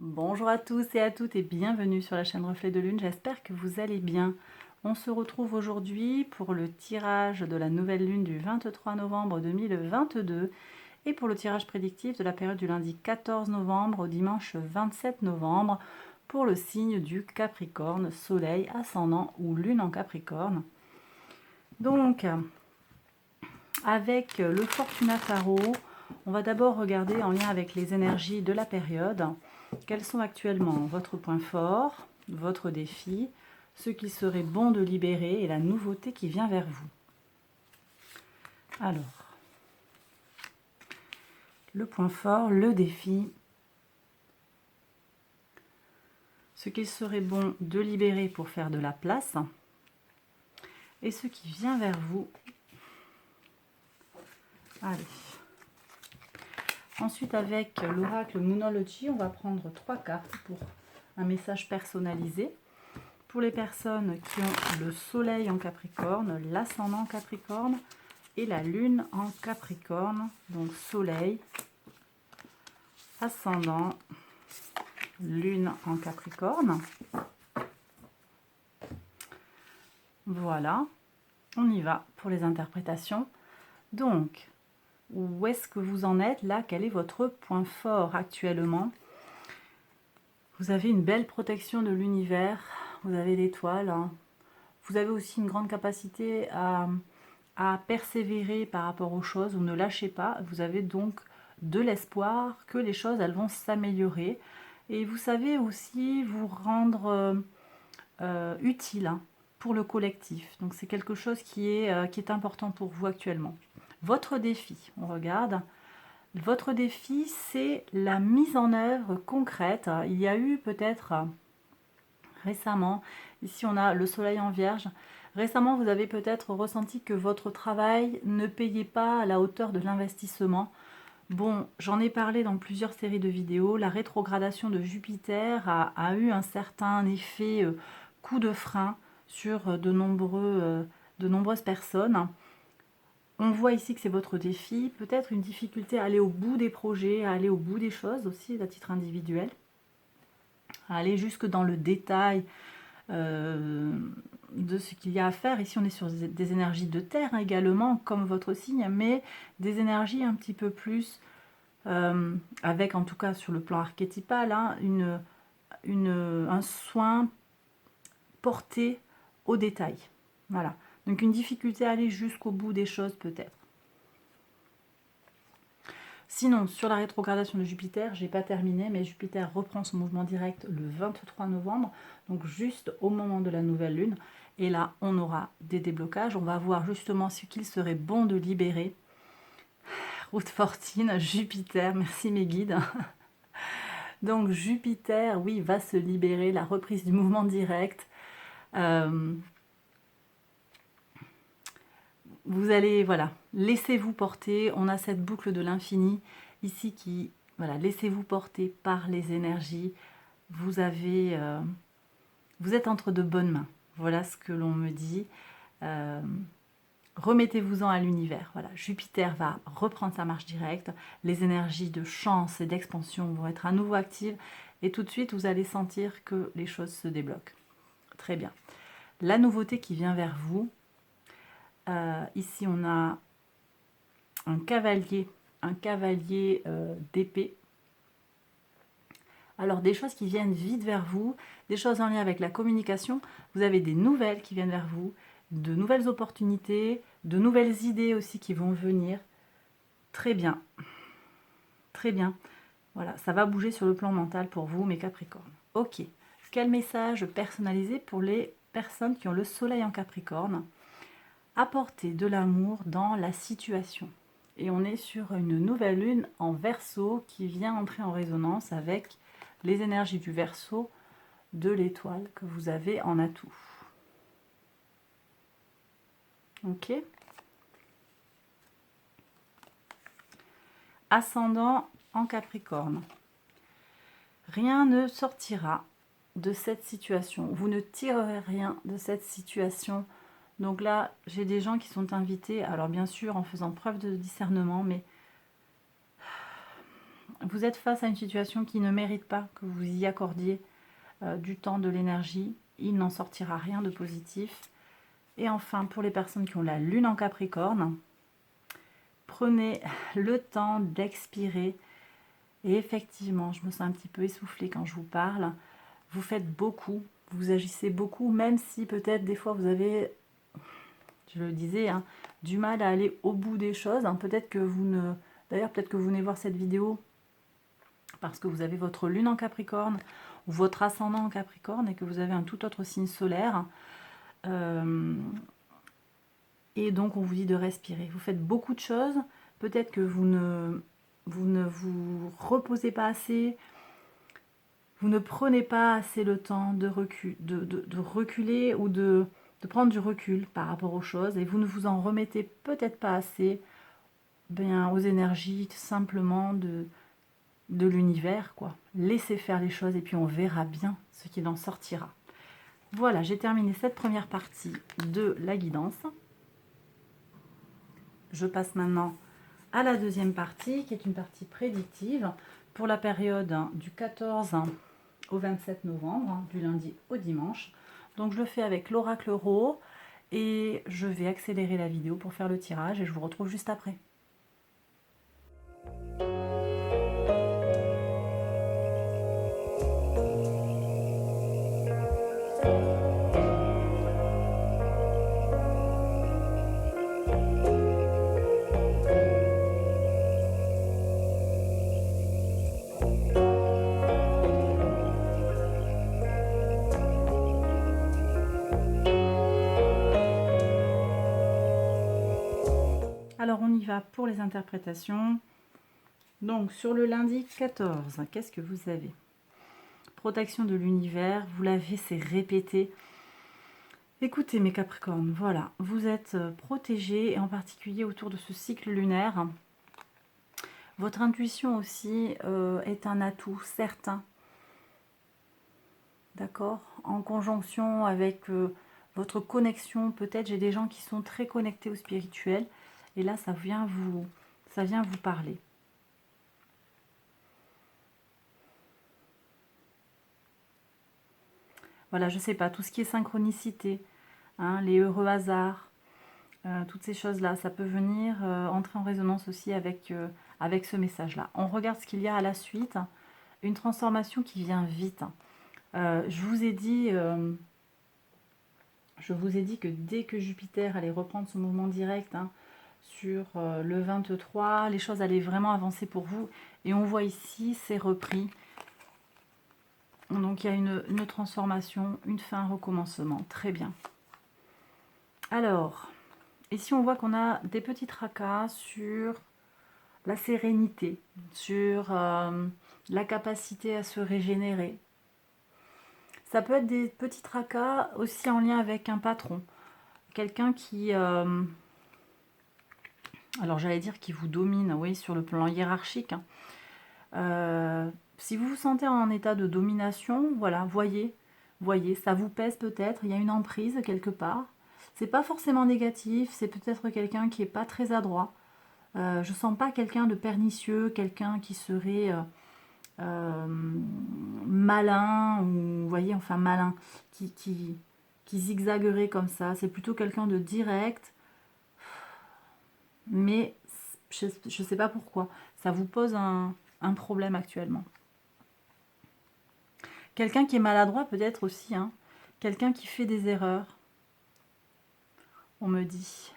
Bonjour à tous et à toutes et bienvenue sur la chaîne Reflet de Lune, j'espère que vous allez bien. On se retrouve aujourd'hui pour le tirage de la nouvelle lune du 23 novembre 2022 et pour le tirage prédictif de la période du lundi 14 novembre au dimanche 27 novembre pour le signe du Capricorne, Soleil, Ascendant ou Lune en Capricorne. Donc, avec le Fortuna Tarot, on va d'abord regarder en lien avec les énergies de la période. Quels sont actuellement votre point fort, votre défi, ce qu'il serait bon de libérer et la nouveauté qui vient vers vous. Alors, le point fort, le défi, ce qu'il serait bon de libérer pour faire de la place et ce qui vient vers vous. Allez. Ensuite, avec l'oracle Moonology, on va prendre 3 cartes pour un message personnalisé. Pour les personnes qui ont le soleil en Capricorne, l'ascendant en Capricorne et la lune en Capricorne. Donc soleil, ascendant, lune en Capricorne. Voilà, on y va pour les interprétations. Donc, où est-ce que vous en êtes là? Quel est votre point fort actuellement? Vous avez une belle protection de l'univers, vous avez l'étoile. Vous avez aussi une grande capacité à persévérer par rapport aux choses, vous ne lâchez pas. Vous avez donc de l'espoir que les choses elles vont s'améliorer. Et vous savez aussi vous rendre utile pour le collectif. Donc c'est quelque chose qui est important pour vous actuellement. Votre défi, on regarde. Votre défi, c'est la mise en œuvre concrète. Il y a eu peut-être récemment, ici on a le soleil en vierge, récemment vous avez peut-être ressenti que votre travail ne payait pas à la hauteur de l'investissement. Bon, j'en ai parlé dans plusieurs séries de vidéos, la rétrogradation de Jupiter a eu un certain effet coup de frein sur de nombreuses personnes. On voit ici que c'est votre défi, peut-être une difficulté à aller au bout des projets, à aller au bout des choses aussi à titre individuel, à aller jusque dans le détail de ce qu'il y a à faire. Ici on est sur des énergies de terre également, comme votre signe, mais des énergies un petit peu plus, avec en tout cas sur le plan archétypal, un soin porté au détail. Voilà. Donc une difficulté à aller jusqu'au bout des choses peut-être. Sinon, sur la rétrogradation de Jupiter, j'ai pas terminé, mais Jupiter reprend son mouvement direct le 23 novembre, donc juste au moment de la nouvelle lune. Et là, on aura des déblocages. On va voir justement ce qu'il serait bon de libérer. Route Fortune, Jupiter, merci mes guides. Donc Jupiter, oui, va se libérer, la reprise du mouvement direct. Vous allez, voilà, laissez-vous porter. On a cette boucle de l'infini ici qui, voilà, laissez-vous porter par les énergies. Vous avez, vous êtes entre de bonnes mains. Voilà ce que l'on me dit. Remettez-vous-en à l'univers. Voilà, Jupiter va reprendre sa marche directe. Les énergies de chance et d'expansion vont être à nouveau actives. Et tout de suite, vous allez sentir que les choses se débloquent. Très bien. La nouveauté qui vient vers vous, ici on a un cavalier d'épée. Alors des choses qui viennent vite vers vous, des choses en lien avec la communication. Vous avez des nouvelles qui viennent vers vous, de nouvelles opportunités, de nouvelles idées aussi qui vont venir. Très bien. Très bien. Voilà, ça va bouger sur le plan mental pour vous, mes Capricornes. Ok. Quel message personnalisé pour les personnes qui ont le soleil en Capricorne? Apporter de l'amour dans la situation. Et on est sur une nouvelle lune en Verseau qui vient entrer en résonance avec les énergies du Verseau, de l'étoile que vous avez en atout. Ok. Ascendant en Capricorne. Rien ne sortira de cette situation. Vous ne tirerez rien de cette situation. Donc là, j'ai des gens qui sont invités, alors bien sûr en faisant preuve de discernement, mais vous êtes face à une situation qui ne mérite pas que vous y accordiez du temps, de l'énergie. Il n'en sortira rien de positif. Et enfin, pour les personnes qui ont la lune en Capricorne, prenez le temps d'expirer. Et effectivement, je me sens un petit peu essoufflée quand je vous parle. Vous faites beaucoup, vous agissez beaucoup, même si peut-être des fois vous avez, je le disais, hein, du mal à aller au bout des choses. Hein. Peut-être que vous ne... D'ailleurs, peut-être que vous venez voir cette vidéo parce que vous avez votre lune en Capricorne ou votre ascendant en Capricorne et que vous avez un tout autre signe solaire. Et donc, on vous dit de respirer. Vous faites beaucoup de choses. Peut-être que vous ne vous reposez pas assez. Vous ne prenez pas assez le temps de reculer ou de prendre du recul par rapport aux choses. Et vous ne vous en remettez peut-être pas assez aux énergies simplement de l'univers, quoi. Laissez faire les choses et puis on verra bien ce qu'il en sortira. Voilà, j'ai terminé cette première partie de la guidance. Je passe maintenant à la deuxième partie, qui est une partie prédictive pour la période du 14 au 27 novembre, du lundi au dimanche. Donc je le fais avec l'oracle Ro et je vais accélérer la vidéo pour faire le tirage et je vous retrouve juste après. Alors on y va pour les interprétations. Donc sur le lundi 14, qu'est-ce que vous avez? Protection de l'univers, vous l'avez, c'est répété. Écoutez mes Capricornes, voilà, vous êtes protégés, et en particulier autour de ce cycle lunaire. Votre intuition aussi est un atout certain, d'accord? En conjonction avec votre connexion, peut-être j'ai des gens qui sont très connectés au spirituel, et là ça vient vous parler. Voilà, je sais pas, tout ce qui est synchronicité, hein, les heureux hasards, toutes ces choses-là, ça peut venir entrer en résonance aussi avec ce message-là. On regarde ce qu'il y a à la suite. Une transformation qui vient vite. Je vous ai dit que dès que Jupiter allait reprendre son mouvement direct sur le 23, les choses allaient vraiment avancer pour vous. Et on voit ici, c'est repris. Donc il y a une transformation, une fin, un recommencement. Très bien. Alors, ici on voit qu'on a des petits tracas sur la sérénité, sur la capacité à se régénérer. Ça peut être des petits tracas aussi en lien avec un patron. Quelqu'un qui... alors j'allais dire qui vous domine, oui, sur le plan hiérarchique. Si vous vous sentez en état de domination, voilà, voyez, ça vous pèse peut-être, il y a une emprise quelque part. C'est pas forcément négatif, c'est peut-être quelqu'un qui est pas très adroit. Je sens pas quelqu'un de pernicieux, quelqu'un qui serait malin, ou vous voyez, enfin malin, qui zigzaguerait comme ça. C'est plutôt quelqu'un de direct, mais je ne sais pas pourquoi. Ça vous pose un problème actuellement. Quelqu'un qui est maladroit peut-être aussi, hein. Quelqu'un qui fait des erreurs, on me dit.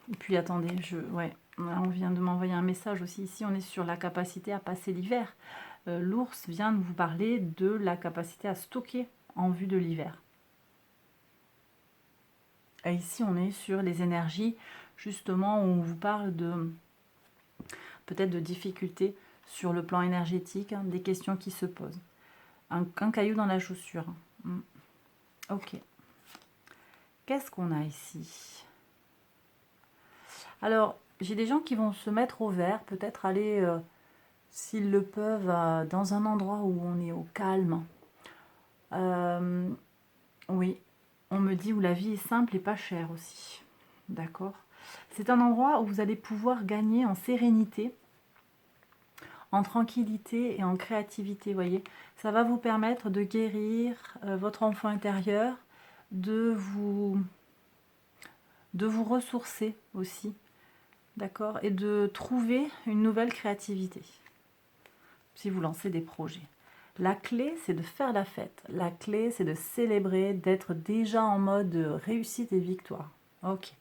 Et puis attendez, ouais, on vient de m'envoyer un message aussi. Ici, on est sur la capacité à passer l'hiver. L'ours vient de vous parler de la capacité à stocker en vue de l'hiver. Et ici, on est sur les énergies, justement, où on vous parle de peut-être de difficultés sur le plan énergétique, hein, des questions qui se posent. Un caillou dans la chaussure. Ok. Qu'est-ce qu'on a ici? Alors, j'ai des gens qui vont se mettre au vert, peut-être aller, s'ils le peuvent, dans un endroit où on est au calme. Oui, on me dit où la vie est simple et pas chère aussi. D'accord? C'est un endroit où vous allez pouvoir gagner en sérénité, en tranquillité et en créativité, voyez. Ça va vous permettre de guérir votre enfant intérieur, de vous ressourcer aussi, d'accord, et de trouver une nouvelle créativité si vous lancez des projets. La clé, c'est de faire la fête. La clé, c'est de célébrer, d'être déjà en mode réussite et victoire. Ok.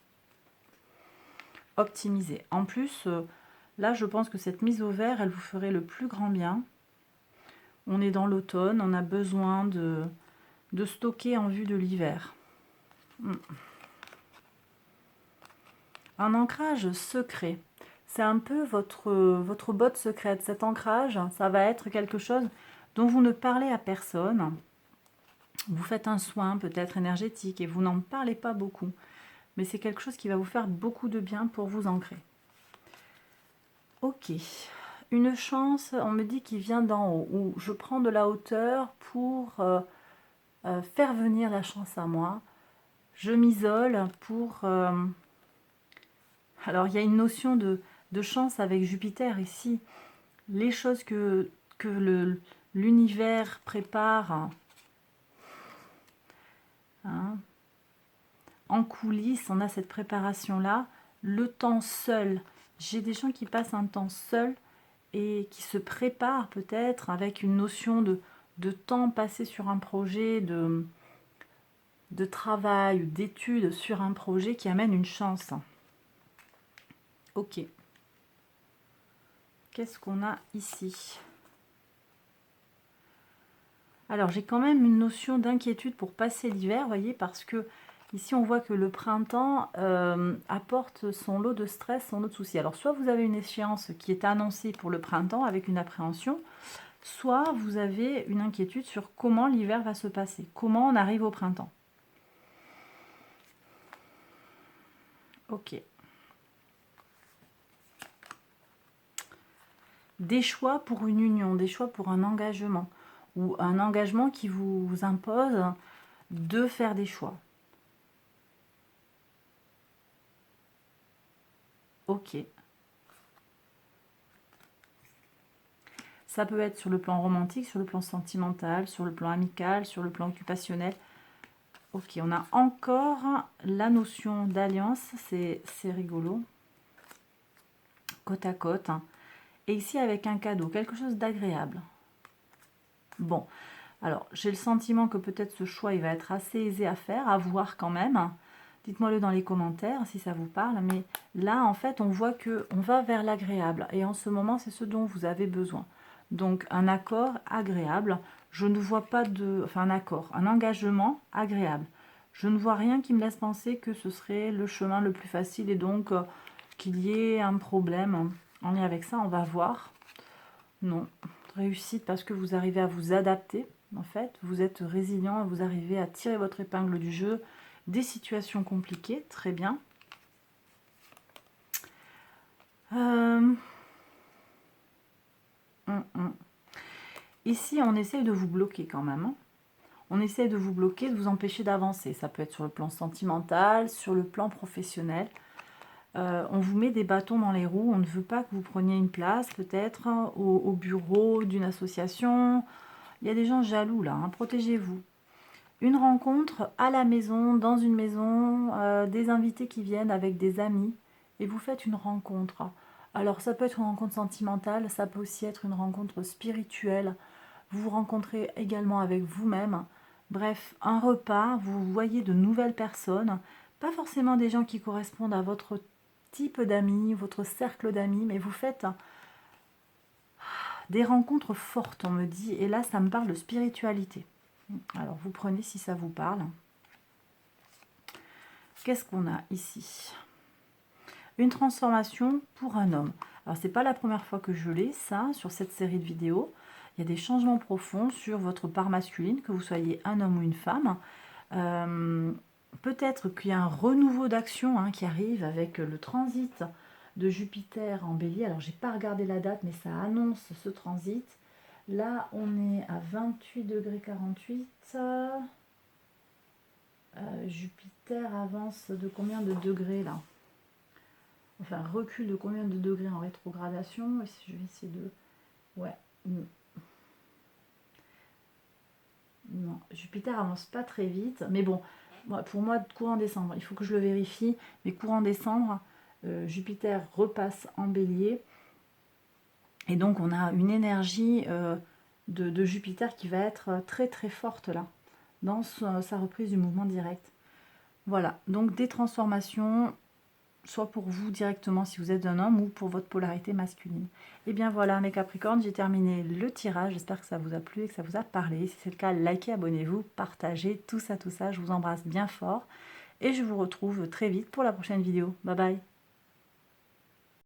Optimiser. En plus, là, je pense que cette mise au vert, elle vous ferait le plus grand bien. On est dans l'automne, on a besoin de stocker en vue de l'hiver. Un ancrage secret. C'est un peu votre botte secrète. Cet ancrage, ça va être quelque chose dont vous ne parlez à personne. Vous faites un soin peut-être énergétique et vous n'en parlez pas beaucoup. Mais c'est quelque chose qui va vous faire beaucoup de bien pour vous ancrer. Ok. Une chance, on me dit qu'il vient d'en haut, où je prends de la hauteur pour faire venir la chance à moi. Je m'isole pour... Alors, il y a une notion de chance avec Jupiter ici. Les choses que l'univers prépare hein, en coulisses, on a cette préparation-là. Le temps seul. J'ai des gens qui passent un temps seul et qui se préparent peut-être avec une notion de temps passé sur un projet, de travail ou d'études sur un projet qui amène une chance. Ok. Qu'est-ce qu'on a ici? Alors, j'ai quand même une notion d'inquiétude pour passer l'hiver, vous voyez, parce que ici, on voit que le printemps apporte son lot de stress, son lot de soucis. Alors, soit vous avez une échéance qui est annoncée pour le printemps avec une appréhension, soit vous avez une inquiétude sur comment l'hiver va se passer, comment on arrive au printemps. Ok. Des choix pour une union, des choix pour un engagement, ou un engagement qui vous impose de faire des choix. Ok. Ça peut être sur le plan romantique, sur le plan sentimental, sur le plan amical, sur le plan occupationnel. Ok, on a encore la notion d'alliance, c'est rigolo. Côte à côte. Et ici avec un cadeau, quelque chose d'agréable. Bon, alors j'ai le sentiment que peut-être ce choix il va être assez aisé à faire, à voir quand même. Dites-moi-le dans les commentaires si ça vous parle. Mais là, en fait, on voit qu'on va vers l'agréable. Et en ce moment, c'est ce dont vous avez besoin. Donc, un accord agréable. Je ne vois pas de... Enfin, un accord, un engagement agréable. Je ne vois rien qui me laisse penser que ce serait le chemin le plus facile et donc qu'il y ait un problème en lien avec ça. On va voir. Non. Réussite parce que vous arrivez à vous adapter. En fait, vous êtes résilient, vous arrivez à tirer votre épingle du jeu des situations compliquées, très bien. Ici, on essaye de vous bloquer quand même. Hein. On essaye de vous bloquer, de vous empêcher d'avancer. Ça peut être sur le plan sentimental, sur le plan professionnel. On vous met des bâtons dans les roues. On ne veut pas que vous preniez une place, peut-être, au bureau d'une association. Il y a des gens jaloux, là. Hein. Protégez-vous. Une rencontre à la maison, dans une maison, des invités qui viennent avec des amis et vous faites une rencontre. Alors ça peut être une rencontre sentimentale, ça peut aussi être une rencontre spirituelle. Vous vous rencontrez également avec vous-même. Bref, un repas, vous voyez de nouvelles personnes, pas forcément des gens qui correspondent à votre type d'amis, votre cercle d'amis, mais vous faites des rencontres fortes, on me dit, et là ça me parle de spiritualité. Alors, vous prenez si ça vous parle. Qu'est-ce qu'on a ici? Une transformation pour un homme. Alors, c'est pas la première fois que je l'ai, ça, sur cette série de vidéos. Il y a des changements profonds sur votre part masculine, que vous soyez un homme ou une femme. Peut-être qu'il y a un renouveau d'action qui arrive avec le transit de Jupiter en Bélier. Alors, j'ai pas regardé la date, mais ça annonce ce transit. Là, on est à 28 degrés 48. Jupiter avance de combien de degrés là? On fait un recul de combien de degrés en rétrogradation? Je vais essayer de... Ouais. Non, Jupiter avance pas très vite. Mais bon, pour moi, courant décembre, il faut que je le vérifie. Mais courant décembre, Jupiter repasse en bélier. Et donc, on a une énergie de Jupiter qui va être très très forte là, dans sa reprise du mouvement direct. Voilà, donc des transformations, soit pour vous directement si vous êtes un homme, ou pour votre polarité masculine. Et bien voilà mes Capricornes, j'ai terminé le tirage. J'espère que ça vous a plu et que ça vous a parlé. Si c'est le cas, likez, abonnez-vous, partagez, tout ça. Je vous embrasse bien fort. Et je vous retrouve très vite pour la prochaine vidéo. Bye bye.